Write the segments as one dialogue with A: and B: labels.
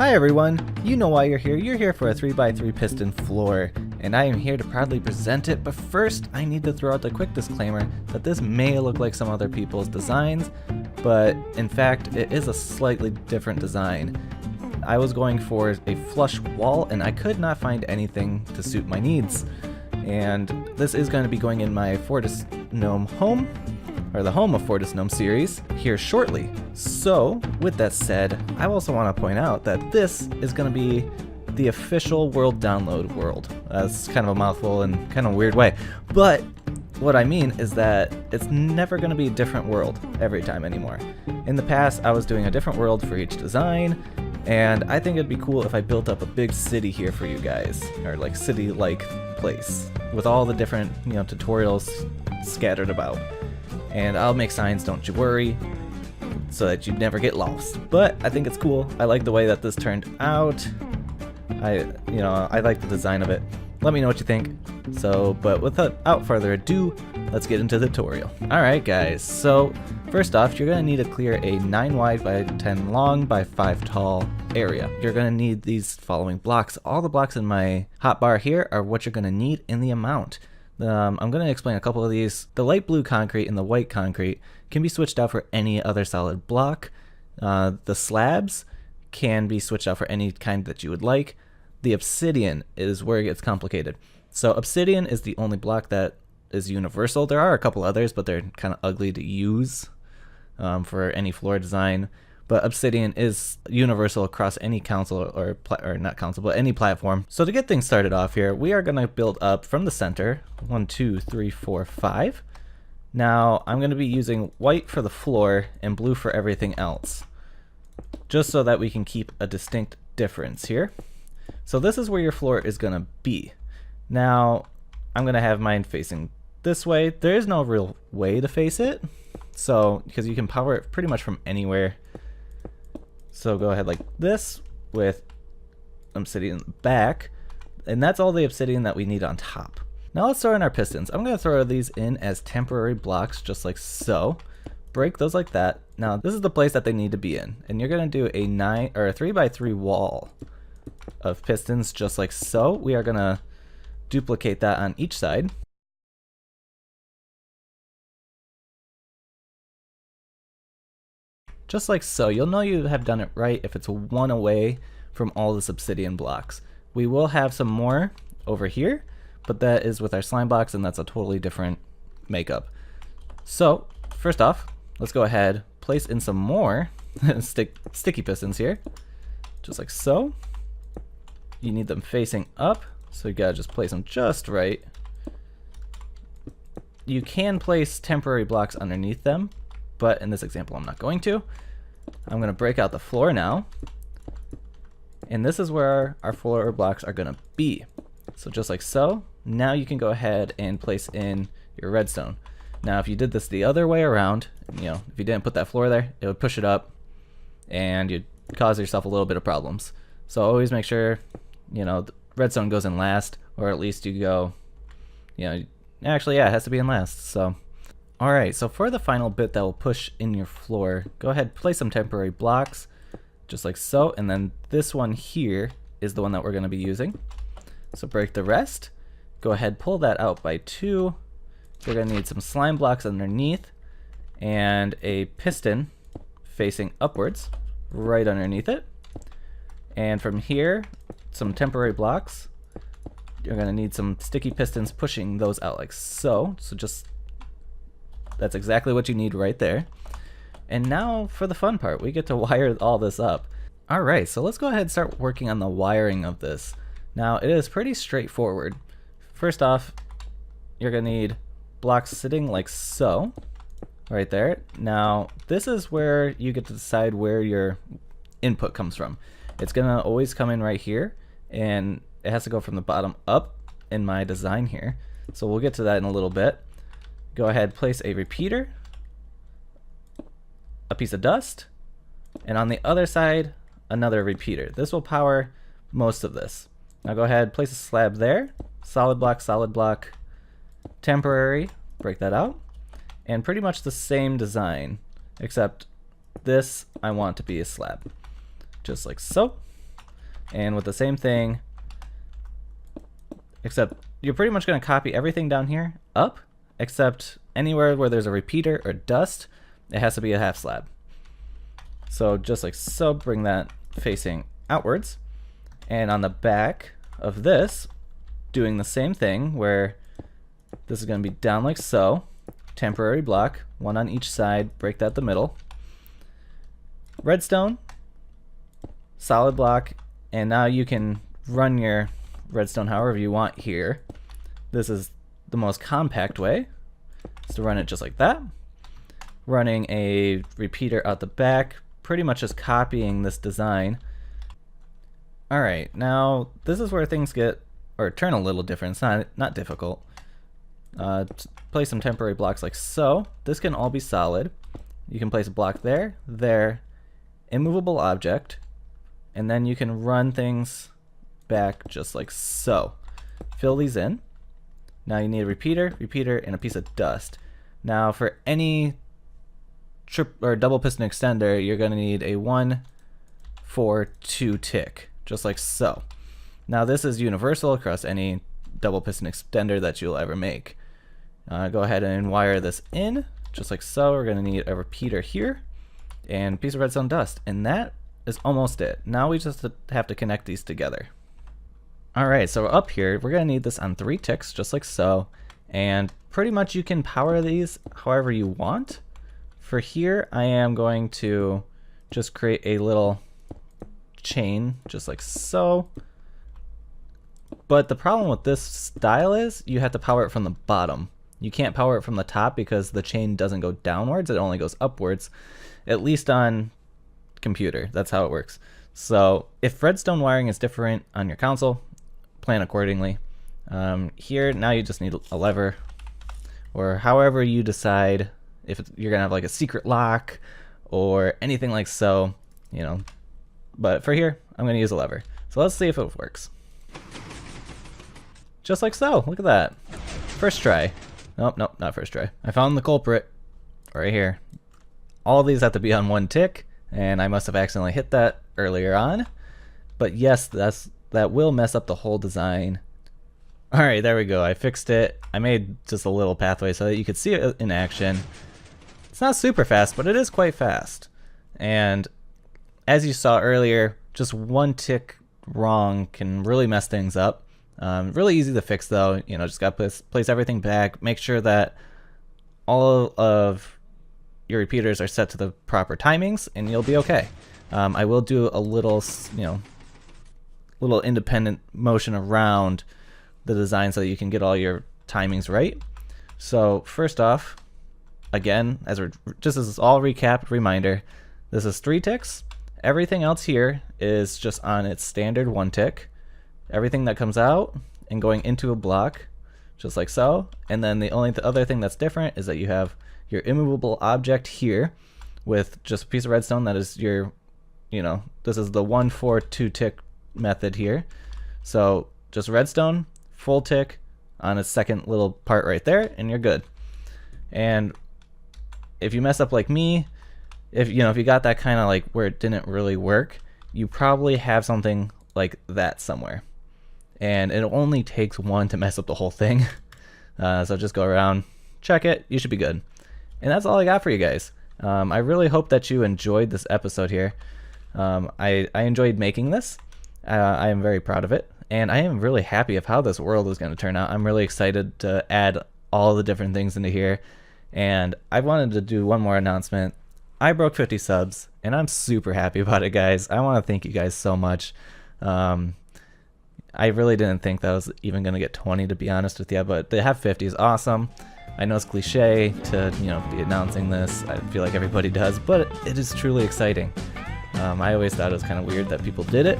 A: Hi everyone, you know why you're here. You're here for a 3x3 piston floor, and I am here to proudly present it, but first I need to throw out the quick disclaimer that this may look like some other people's designs, but in fact it is a slightly different design. I was going for a flush wall and I could not find anything to suit my needs, and this is going to be going in my FortisNome home, or the Home of FortisNome series, here shortly. So, with that said, I also want to point out that this is going to be the official world download world. That's kind of a mouthful in kind of a weird way, but what I mean is that it's never going to be a different world every time anymore. In the past, I was doing a different world for each design, and I think it'd be cool if I built up a big city here for you guys, or like city-like place, with all the different, tutorials scattered about. And I'll make signs, don't you worry, so that you never get lost. But I think it's cool. I like the way that this turned out. I like the design of it. Let me know what you think. So, but without further ado, let's get into the tutorial. Alright guys, so first off, you're going to need to clear a 9 wide by 10 long by 5 tall area. You're going to need these following blocks. All the blocks in my hotbar here are what you're going to need in the amount. I'm going to explain a couple of these. The light blue concrete and the white concrete can be switched out for any other solid block. The slabs can be switched out for any kind that you would like. The obsidian is where it gets complicated. So obsidian is the only block that is universal. There are a couple others, but they're kind of ugly to use for any floor design. But obsidian is universal across any console, or not console, but any platform. So to get things started off here, we are going to build up from the center. 1, 2, 3, 4, 5. Now I'm going to be using white for the floor and blue for everything else, just so that we can keep a distinct difference here. So this is where your floor is going to be. Now I'm going to have mine facing this way. There is no real way to face it, so because you can power it pretty much from anywhere. So go ahead like this with obsidian in the back, and that's all the obsidian that we need on top. Now let's throw in our pistons. I'm going to throw these in as temporary blocks just like so. Break those like that. Now this is the place that they need to be in, and you're going to do a 3x3 wall of pistons just like so. We are going to duplicate that on each side. Just like so. You'll know you have done it right if it's one away from all the obsidian blocks. We will have some more over here, but that is with our slime blocks, and that's a totally different makeup. So first off, let's go ahead, place in some more sticky pistons here, just like so. You need them facing up, so you gotta just place them just right. You can place temporary blocks underneath them, but in this example I'm not going to. I'm going to break out the floor now, and this is where our floor blocks are going to be. So just like so. Now you can go ahead and place in your redstone. Now if you did this the other way around, if you didn't put that floor there, it would push it up and you'd cause yourself a little bit of problems. So always make sure the redstone goes in last, or at least you go, actually yeah, it has to be in last. So alright, so for the final bit that will push in your floor, go ahead, place some temporary blocks, just like so, and then this one here is the one that we're going to be using. So break the rest, go ahead, pull that out by 2, you're going to need some slime blocks underneath, and a piston facing upwards, right underneath it. And from here, some temporary blocks, you're going to need some sticky pistons pushing those out like so, that's exactly what you need right there. And now for the fun part, we get to wire all this up. Alright, so let's go ahead and start working on the wiring of this. Now it is pretty straightforward. First off, you're going to need blocks sitting like so, right there. Now this is where you get to decide where your input comes from. It's going to always come in right here, and it has to go from the bottom up in my design here. So we'll get to that in a little bit. Go ahead, place a repeater, a piece of dust, and on the other side, another repeater. This will power most of this. Now go ahead, place a slab there, solid block, temporary, break that out, and pretty much the same design, except this I want to be a slab, just like so. And with the same thing, except you're pretty much going to copy everything down here up, except anywhere where there's a repeater or dust, it has to be a half slab. So just like so, bring that facing outwards. And on the back of this, doing the same thing where this is going to be down like so, temporary block, one on each side, break that the middle. Redstone, solid block, and now you can run your redstone however you want here. This is the most compact way, is to run it just like that. Running a repeater out the back, pretty much just copying this design. Alright, now this is where things get, or turn a little different. It's not difficult. Place some temporary blocks like so. This can all be solid. You can place a block there, there, immovable object, and then you can run things back just like so. Fill these in. Now you need a repeater, and a piece of dust. Now for any or double piston extender, you're going to need a 1, 4, 2 tick, just like so. Now this is universal across any double piston extender that you'll ever make. Go ahead and wire this in, just like so. We're going to need a repeater here and a piece of redstone dust, and that is almost it. Now we just have to connect these together. Alright, so up here, we're going to need this on 3 ticks, just like so, and pretty much you can power these however you want. For here, I am going to just create a little chain, just like so. But the problem with this style is you have to power it from the bottom. You can't power it from the top because the chain doesn't go downwards, it only goes upwards, at least on computer. That's how it works. So if redstone wiring is different on your console, plan accordingly. Here, now you just need a lever, or however you decide, if you're gonna have like a secret lock or anything like so, you know. But for here, I'm gonna use a lever. So let's see if it works. Just like so, look at that. First try. Nope, not first try. I found the culprit right here. All of these have to be on 1 tick, and I must have accidentally hit that earlier on. But yes, that will mess up the whole design. Alright, there we go. I fixed it. I made just a little pathway so that you could see it in action. It's not super fast, but it is quite fast. And as you saw earlier, just 1 tick wrong can really mess things up. Really easy to fix though. You know, just got to place everything back. Make sure that all of your repeaters are set to the proper timings, and you'll be okay. I will do a little, little independent motion around the design so that you can get all your timings right. So first off, again, just as all recap reminder, this is 3 ticks. Everything else here is just on its standard 1 tick. Everything that comes out and going into a block, just like so. And then the only other thing that's different is that you have your immovable object here with just a piece of redstone that is your, this is the 1, 4, 2 tick method here. So just redstone, full tick on its second little part right there, and you're good. And if you mess up like me, if you got that kind of like where it didn't really work, you probably have something like that somewhere. And it only takes 1 to mess up the whole thing. So just go around, check it, you should be good. And that's all I got for you guys. I really hope that you enjoyed this episode here. I enjoyed making this. I am very proud of it. And I am really happy of how this world is going to turn out. I'm really excited to add all the different things into here. And I wanted to do one more announcement. I broke 50 subs, and I'm super happy about it, guys. I want to thank you guys so much. I really didn't think that I was even going to get 20, to be honest with you, but to have 50 is awesome. I know it's cliche to be announcing this. I feel like everybody does, but it is truly exciting. I always thought it was kind of weird that people did it,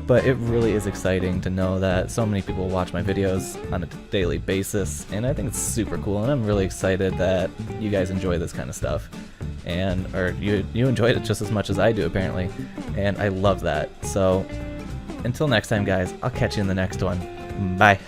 A: but it really is exciting to know that so many people watch my videos on a daily basis, and I think it's super cool, and I'm really excited that you guys enjoy this kind of stuff. Or you enjoyed it just as much as I do, apparently, and I love that. So until next time, guys, I'll catch you in the next one. Bye.